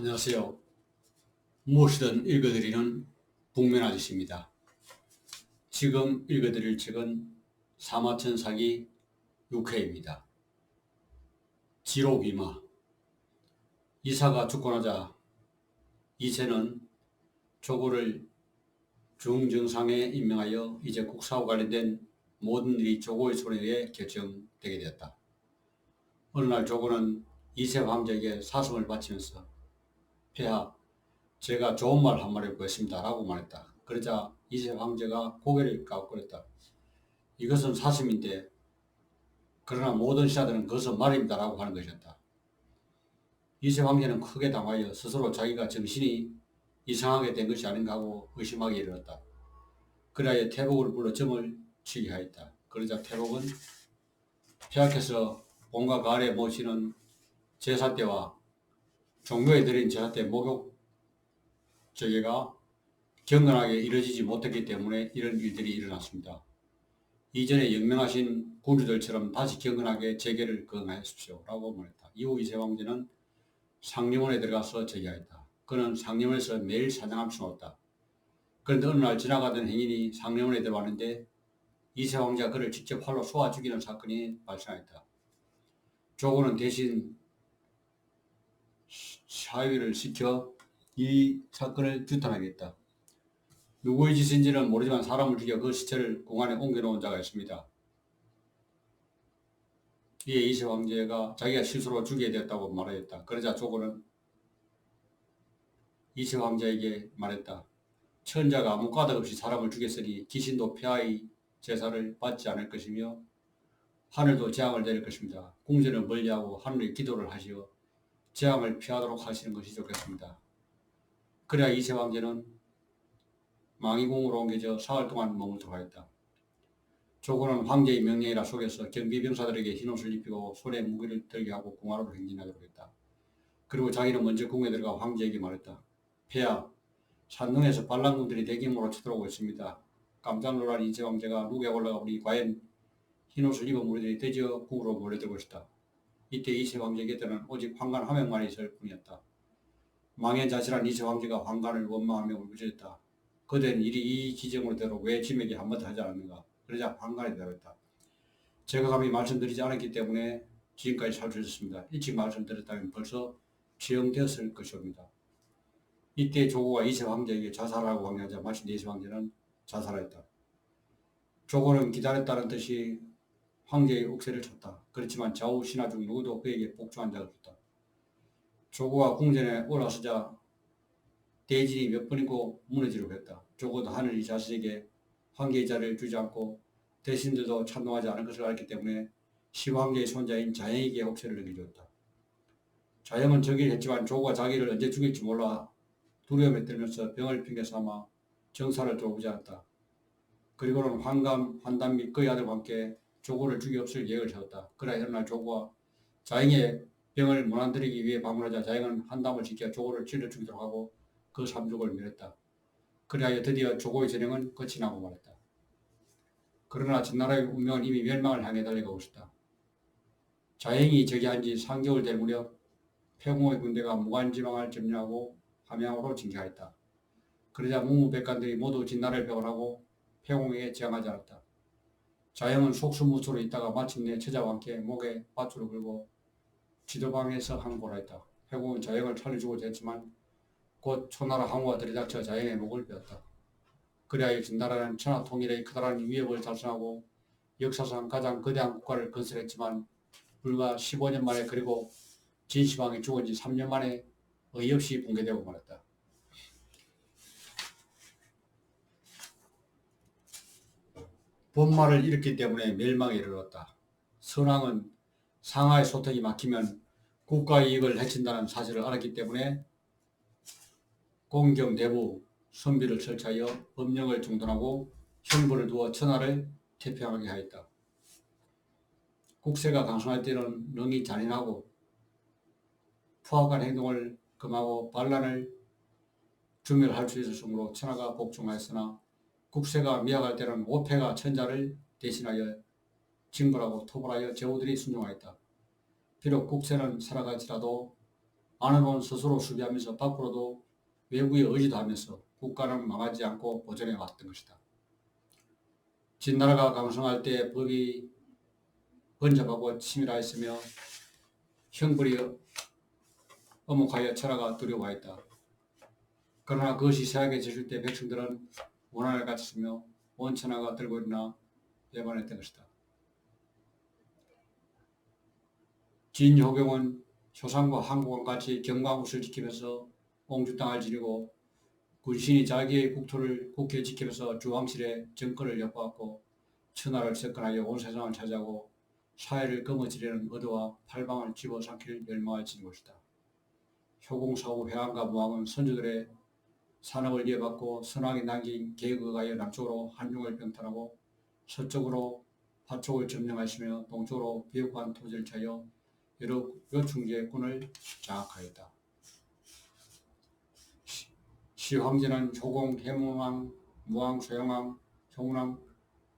안녕하세요. 무엇이든 읽어드리는 북면 아저씨입니다. 지금 읽어드릴 책은 사마천사기 6회입니다. 지로비마. 이사가 죽고 나자 이세는 조고를 중정상에 임명하여 이제 국사와 관련된 모든 일이 조고의 손에 의해 결정되게 되었다. 어느 날 조고는 이세 황제에게 사성을 바치면서 폐하, 제가 좋은 말 한마디 구했습니다. 라고 말했다. 그러자 이세 황제가 고개를 끄덕거렸다. 이것은 사심인데 그러나 모든 신하들은 그것은 말입니다. 라고 하는 것이었다. 이세 황제는 크게 당하여 스스로 자기가 정신이 이상하게 된 것이 아닌가 하고 의심하게 이르렀다. 그리하여 태복을 불러 점을 치게 하였다. 그러자 태복은 폐하께서 본과 가을에 모시는 제사 때와 종묘에 드린 제사 때 목욕 저게가 경건하게 이루어지지 못했기 때문에 이런 일들이 일어났습니다. 이전에 영명하신 군주들처럼 다시 경건하게 재계를 거행하십시오. 라고 말했다. 이후 이세 황제는 상림원에 들어가서 재계하였다. 그는 상림원에서 매일 사냥할 수는 없다. 그런데 어느 날 지나가던 행인이 상림원에 들어왔는데 이세 황제가 그를 직접 활로 쏘아 죽이는 사건이 발생하였다. 조고는 대신 사위를 시켜 이 사건을 규탄하겠다. 누구의 짓인지는 모르지만 사람을 죽여 그 시체를 공안에 옮겨놓은 자가 있습니다. 이에 이세 황제가 자기가 실수로 죽게 되었다고 말하였다. 그러자 조고는 이세 황제에게 말했다. 천자가 아무 까닭 없이 사람을 죽였으니 귀신도 폐하의 제사를 받지 않을 것이며 하늘도 재앙을 내릴 것입니다. 궁전을 멀리하고 하늘에 기도를 하시어 재앙을 피하도록 하시는 것이 좋겠습니다. 그래야 이세 황제는 망이궁으로 옮겨져 사흘 동안 머물도록 하였다. 조고는 황제의 명령이라 속에서 경비병사들에게 흰옷을 입히고 손에 무기를 들게 하고 궁하로 행진하도록 했다. 그리고 자기는 먼저 궁에 들어가 황제에게 말했다. 폐하, 산릉에서 반란군들이 대규모로 쳐들어오고 있습니다. 깜짝 놀란 이세 황제가 룩에 올라가 보니 과연 흰옷을 입은 무리들이 드디어 궁으로 몰려들고 있었다. 이때 이세 황제 곁에는 오직 황관 한 명만 있을 뿐이었다. 망연자실한 이세 황제가 황관을 원망하며 울부짖었다. 그대는 일이 이 지경으로 되도록 왜 짐에게 한마디 하지 않았는가? 그러자 황관이 대답했다. 제가 감히 말씀드리지 않았기 때문에 지금까지 살 수 있었습니다. 일찍 말씀드렸다면 벌써 처형되었을 것입니다. 이때 조고가 이세 황제에게 자살하라고 강요하자 마침 이세 황제는 자살하였다. 조고는 기다렸다는 듯이 황제의 옥새를 쳤다. 그렇지만 좌우 신하 중 누구도 그에게 복종한 자가 없었다. 조고가 궁전에 올라서자 대진이 몇 번이고 무너지려고 했다. 조고도 하늘이 자신에게 황제의 자리를 주지 않고 대신들도 찬동하지 않을 것을 알기 때문에 시황제의 손자인 자영에게 옥새를 넘겨주었다. 자영은 저기를 했지만 조고가 자기를 언제 죽일지 몰라 두려움에 떨면서 병을 핑계 삼아 정사를 돌보지 않았다. 그리고는 황감, 환담 및 그의 아들과 함께 조고를 죽이 없을 계획을 세웠다. 그러나 이날 조고가 자영의 병을 무난들이기 위해 방문하자 자영은 환담을 지켜 조고를 찔러 죽이도록 하고 그 삼족을 멸했다. 그리하여 드디어 조고의 전쟁은 끝이 나고 말았다. 그러나 전나라의 운명은 이미 멸망을 향해 달려가고 있었다. 자영이 즉위한 지 3개월 될 무렵 폐공의 군대가 무관지방을 점령하고 함양으로 진격하였다. 그러자 문무백관들이 모두 진나라를 배반하고 폐공에게 저항하지 않았다. 자영은 속수무수로 있다가 마침내 처자와 함께 목에 밧줄을 걸고 지도방에서 항고하였다. 폐공은 자영을 살려주고자 했지만 곧 초나라 항우가 들이닥쳐 자영의 목을 베었다. 그리하여 진나라는 천하 통일의 커다란 위협을 달성하고 역사상 가장 거대한 국가를 건설했지만 불과 15년 만에 그리고 진시황이 죽은 지 3년 만에 어이없이 붕괴되고 말았다. 본말을 잃었기 때문에 멸망에 이르렀다. 선왕은 상하의 소통이 막히면 국가의 이익을 해친다는 사실을 알았기 때문에 공경대부 선비를 설치하여 법령을 중단하고 형벌을 두어 천하를 태평하게 하였다. 국세가 강성할 때는 능히 잔인하고 포악한 행동을 금하고 반란을 주멸할 수 있었으므로 천하가 복종하였으나 국세가 미약할 때는 오패가 천자를 대신하여 징벌하고 토벌하여 제후들이 순종하였다. 비록 국세는 살아갈지라도 많은 돈 스스로 수비하면서 밖으로도 외국에 의지도 하면서 국가는 망하지 않고 보존해 왔던 것이다. 진나라가 강성할 때 법이 번잡하고 치밀하였으며 형벌이 엄혹하여 천하가 두려워하였다. 그러나 그것이 세하게졌을 때 백성들은 원한을 갖췄으며 온 천하가 들고 일어나 배반했던 것이다. 진효경은 효상과 한국왕 같이 경광옷을 지키면서 옹주땅을 지니고 군신이 자기의 국토를 굳게 지키면서 주왕실의 정권을 엿보았고 천하를 접근하여 온 세상을 차지하고 사회를 거머쥐려는 의도와 팔방을 집어삼킬 열망을 지닌 것이다. 효공사후 회왕과 무왕은 선조들의 산업을 이어받고 선왕이 남긴 계획에 가여 남쪽으로 한중을 병탈하고 서쪽으로 파촉을 점령하시며 동쪽으로 비옥한 토지를 차여 여러 요충지의 장악하였다. 시황제는 효공, 해문왕, 무왕, 소영왕, 효문왕,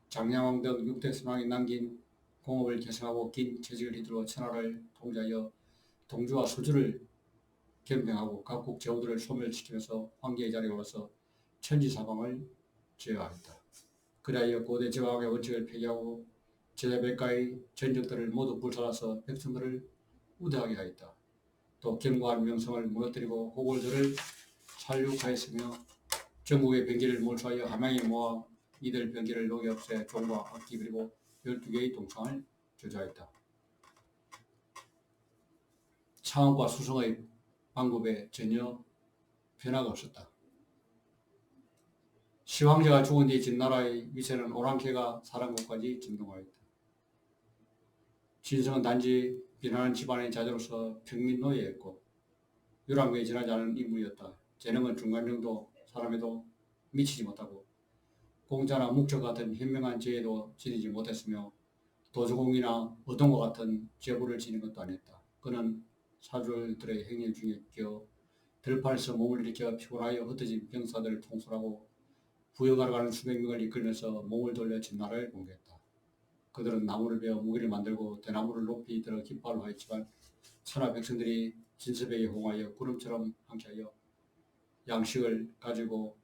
장량왕 등 6대 선왕이 남긴 공업을 개성하고 긴 재직을 이끌어 천하를 통제하여 동주와 서주를 겸병하고 각국 제후들을 소멸시키면서 황제의 자리에 올라서 천지사방을 제어하였다. 그리하여 고대 제왕의 원칙을 폐기하고 제자백가의 전적들을 모두 불살라서 백성들을 우대하게 하였다. 또 견고한 명성을 무너뜨리고 호골들을 살육하였으며 전국의 병기를 몰수하여 함양에 모아 이들 병기를 녹여 없애 종과 악기 그리고 12개의 동상을 저주하였다. 창업과 수성의 방법에 전혀 변화가 없었다. 시황제가 죽은 뒤 진나라의 위세는 오랑캐가 사랑국까지 진동하였다. 진성은 단지 비난하는 집안의 자제로서 평민노예였고 유랑에 지나지 않은 인물이었다. 재능은 중간 정도 사람에도 미치지 못하고 공자나 묵적 같은 현명한 지혜도 지니지 못했으며 도주공이나 어동과 같은 제부를 지닌 것도 아니었다. 그는 사주들의 행렬 중에 껴 들판에서 몸을 일으켜 피곤하여 흩어진 병사들을 통솔하고 부여가러 가는 수백 명을 이끌면서 몸을 돌려 진나라를 공개했다. 그들은 나무를 베어 무기를 만들고 대나무를 높이 들어 깃발로 하였지만 천하 백성들이 진섭에게 호응하여 구름처럼 함께하여 양식을 가지고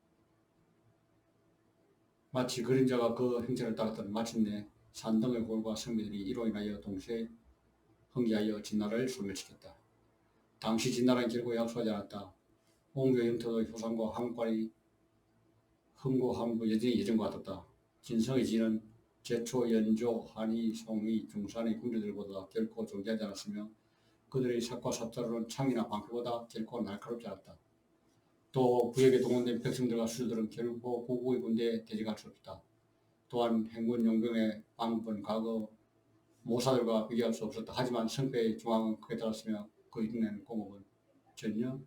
마치 그림자가 그 행체를 따랐던 마침내 산등의 골과 성미들이 이로 인하여 동시에 흥기하여 진나라를 소멸시켰다. 당시 진나라는 결코 약소하지 않았다. 옹교 영토도 효상과 한국과의 흥고함도 여전히 예전과 같았다. 진성의 지는 제초, 연조, 한의, 송의, 중산의 군주들보다 결코 존귀하지 않았으며 그들의 삭과 삽자로는 창이나 방패보다 결코 날카롭지 않았다. 또 부역에 동원된 백성들과 수주들은 결코 고국의 군대에 대적할 수 없었다. 또한 행군 용병의 방법은 과거 모사들과 비교할 수 없었다. 하지만 성패의 중앙은 크게 달았으며 그 이뤄낸 공업은 전혀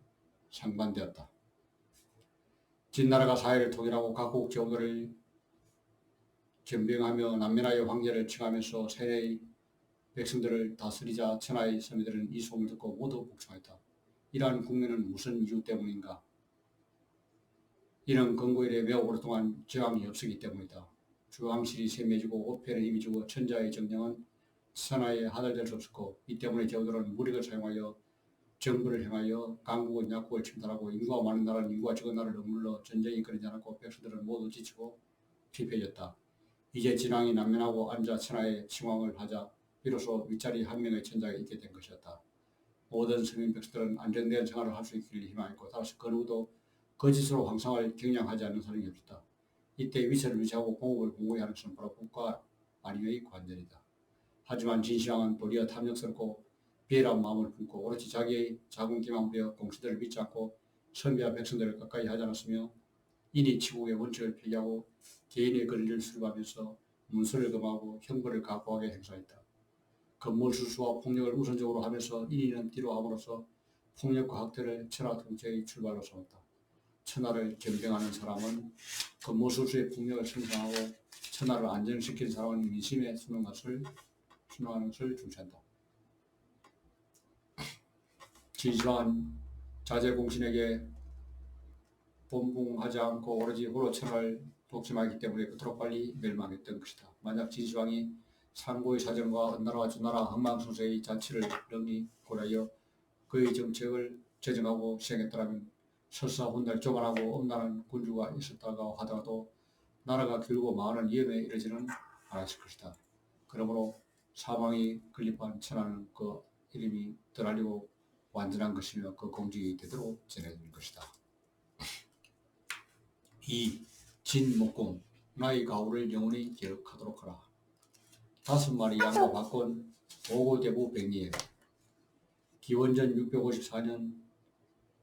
상반되었다. 진나라가 사회를 통일하고 각국 제후들을 겸병하며 남면하여 황제를 칭하면서 세례의 백성들을 다스리자 천하의 서민들은 이 소문을 듣고 모두 복종했다. 이러한 국면은 무슨 이유 때문인가? 이는 건국 이래 매우 오랫동안 저항이 없었기 때문이다. 주왕실이 셈해지고 오편에 힘이 주고 천자의 정령은 천하에 하달될 수 없었고 이 때문에 제후들은 무력을 사용하여 정부를 행하여 강국은 약국을 침탈하고 인구가 많은 나라는 인구가 적은 나라를 억눌러 전쟁이 끊이지 않았고 백성들은 모두 지치고 피폐해졌다. 이제 진왕이 난면하고 앉아 천하에 칭왕을 하자 비로소 윗자리 한 명의 천자가 있게 된 것이었다. 모든 서민 백성들은 안정된 생활을 할 수 있기를 희망했고 따라서 그 누구도 거짓으로 황상을 경량하지 않는 사람이 없었다. 이때 위세를 유지하고 공업을 공고히 하는 것은 바로 국가 안위의 관전이다. 하지만 진시황은 도리어 탐욕스럽고 비열한 마음을 품고 오로지 자기의 자궁 기만 부여 공수들을 믿지 않고 선비와 백성들을 가까이 하지 않았으며 인이 치국의 원칙을 폐기하고 개인의 권리를 수립하면서 문서를 금하고 형벌을 각고하게 행사했다. 건물수수와 폭력을 우선적으로 하면서 인의는 뒤로 함으로써 폭력과 학대를 천하 통치의 출발로 삼았다. 천하를 겸병하는 사람은 건물수수의 폭력을 청산하고 천하를 안정시키는 사람은 민심에 순응하는 것을 중시한다. 진시황은 자제공신에게 본붕하지 않고 오로지 홀로 천하를 독점하기 때문에 그토록 빨리 멸망했던 것이다. 만약 진시황이 상고의 사정과 은나라와 주나라 흥망성쇠의 자치를 능히 고려하여 그의 정책을 제정하고 시행했더라면 설사 훗날 조만하고 엄난한 군주가 있었다고 하더라도 나라가 길고 망하는 위험에 이르지는 않았을 것이다. 그러므로 사망이 건립한 천하는 그 이름이 덜 알리고 완전한 것이며 그 공직이 되도록 전해질 것이다. 2. 진목공 나의 가후를 영원히 기억하도록 하라. 5마리 양과 바꾼 오고대부 백리에 기원전 654년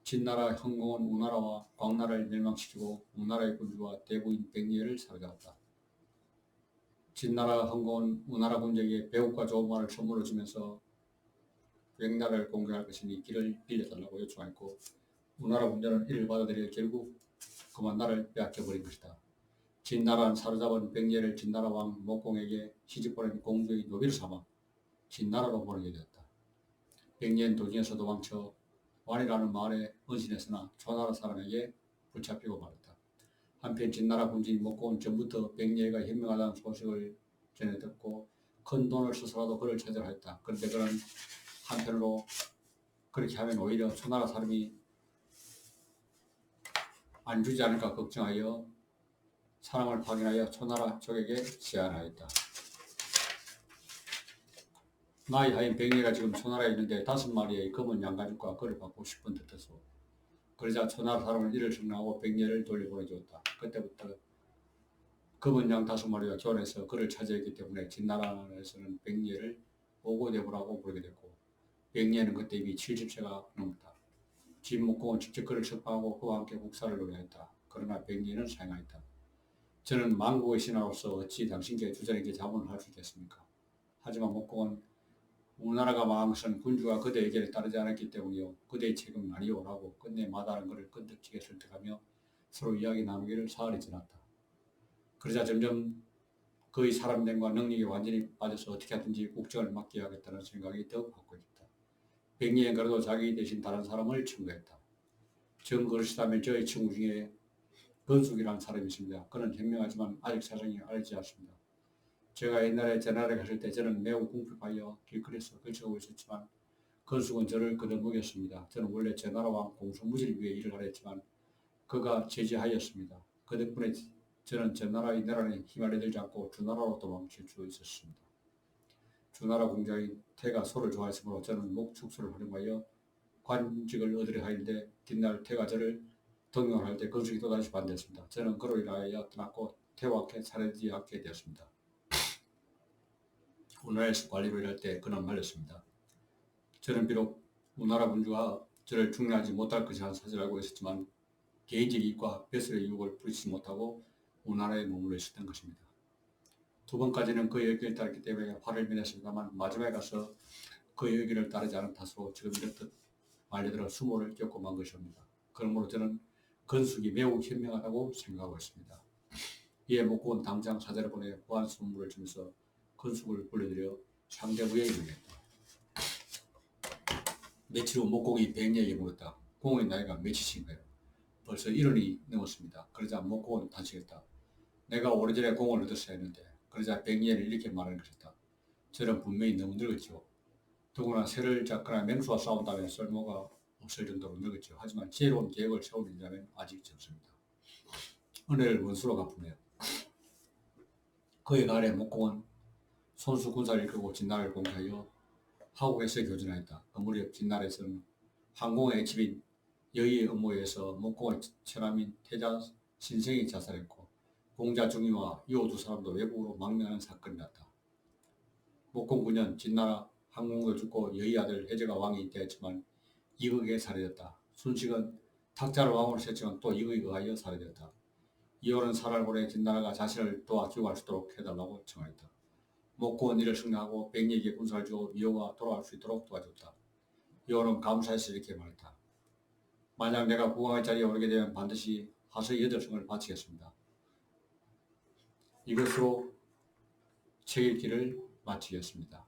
진나라 흥공은 우나라와 광나라를 멸망시키고 우나라의 군주와 대부인 백리를 사로잡았다. 진나라 흥공은 우나라 군주에게 배옥과 좋은 말을 선물로 주면서 백나라를 공격할 것이니 길을 빌려달라고 요청했고 우나라 군주는 이를 받아들여 결국 그만 나라를 빼앗겨버린 것이다. 진나라는 사로잡은 백리를 진나라 왕 목공에게 시집보낸 공주의 노비를 삼아 진나라로 보내게 되었다. 백리는 도중에서 도망쳐 완이라는 마을에 은신했으나 초나라 사람에게 붙잡히고 말았다. 한편 진나라 군주인 목공은 전부터 백리가 현명하다는 소식을 전해 듣고 큰 돈을 써서라도 그를 찾으려 했다. 그런데 그는 한편으로 그렇게 하면 오히려 초나라 사람이 안 주지 않을까 걱정하여 사람을 파견하여 초나라 쪽에게 제안하였다. 나의 하인 백리가 지금 초나라에 있는데 5마리의 검은 양가죽과 그를 받고 싶은 듯해서 그러자 초나라 사람은 이를 승낙하고 백리를 돌려보내주었다. 그때부터 검은 양 5마리와 교환해서 그를 차지했기 때문에 진나라에서는 백리를 오고대부라고 부르게 됐고 백리는 그때 이미 70세가 넘었다. 진목공은 직접 그를 석방하고 그와 함께 국사를 노래했다. 그러나 백리는 사양하였다. 저는 만국의 신하로서 어찌 당신께 주전에게 자문을 할 수 있겠습니까? 하지만 목공은 우나라가 망한 것은 군주가 그대 의견에 따르지 않았기 때문이요 그대의 책임은 아니오라고 끝내 마다하는 그를 끈덕지게 설득하며 서로 이야기 나누기를 사흘이 지났다. 그러자 점점 그의 사람됨과 능력이 완전히 빠져서 어떻게 하든지 국정을 맡겨야겠다는 생각이 더욱 확고해졌다. 백리는 그래도 자기 대신 다른 사람을 청구했다. 정 그러시다면 저의 친구 중에 건숙이라는 사람이 있습니다. 그는 현명하지만 아직 사정이 알지 않습니다. 제가 옛날에 제나라에 갔을 때 저는 매우 궁핍하여 길거리에서 걸쳐오고 있었지만 건숙은 저를 거들먹였습니다. 저는 원래 제나라 왕 공소무지를 위해 일을 하려 했지만 그가 제지하였습니다. 그 덕분에 저는 제나라의 내란에 휘말려들지 않고 주나라로 도망칠 수 있었습니다. 주나라 공자인 태가 소를 좋아했으므로 저는 목축소를 활용하여 관직을 얻으려 하는데 뒷날 태가 저를 등용할 때 건숙이 또다시 반대했습니다. 저는 그로 인하여 떠났고 태와 함께 살아지지 않게 되었습니다. 우나라에서 관리로 일할 때 그는 말렸습니다. 저는 비록 우나라 군주가 저를 중용하지 못할 것이라는 사실을 알고 있었지만 개인적 이익과 벼슬의 유혹을 부리지 못하고 우나라에 머물러 있었던 것입니다. 2번까지는 그의 의견을 따랐기 때문에 화를 면했습니다만 마지막에 가서 그의 의견을 따르지 않은 탓으로 지금 이렇듯 말려들어 수모를 겪고 만 것입니다. 그러므로 저는 건숙이 매우 현명하다고 생각하고 있습니다. 이에 목공은 당장 사자를 보내 보안 선물을 주면서 건숙을 불러들여 상대부에 이르렀다. 며칠 후 목공이 백리에게 물었다. 공의 나이가 몇이신가요? 벌써 1원이 넘었습니다. 그러자 목공은 단식했다. 내가 오래전에 공을 얻었어야 했는데. 그러자 백리에는 이렇게 말하는 것이다. 저는 분명히 너무 늙었죠. 더구나 새를 잡거나 맹수와 싸운다면 쓸모가 없을 정도로 늙었죠. 하지만 지혜로운 계획을 세우려면 아직 젊습니다. 은혜를 원수로 갚으며 그의 가을에 목공은 손수 군사를 이끌고 진나라를 공격하여 하국에서 교전하였다. 그 무렵 진나라에서는 항공의 집인 여의의 업무에 의해서 목공의 처남인 태자 신생이 자살했고 공자 중위와 이호 2사람도 외국으로 망명하는 사건이 났다. 목공 9년 진나라 항공도 죽고 여의 아들 해제가 왕이 되었지만 이극에 살해되었다. 순식은 탁자를 왕으로 세웠지만 또 이극에 의하여 살해되었다. 이호는 살아를 보내 진나라가 자신을 도와 귀국할 수 있도록 해달라고 청하였다. 목공은 이를 승낙하고 백리에게 군사를 주고 이호가 돌아갈 수 있도록 도와줬다. 이호는 감사해서 이렇게 말했다. 만약 내가 국왕의 자리에 오르게 되면 반드시 하수의 8성을 바치겠습니다. 이것으로 책 읽기를 마치겠습니다.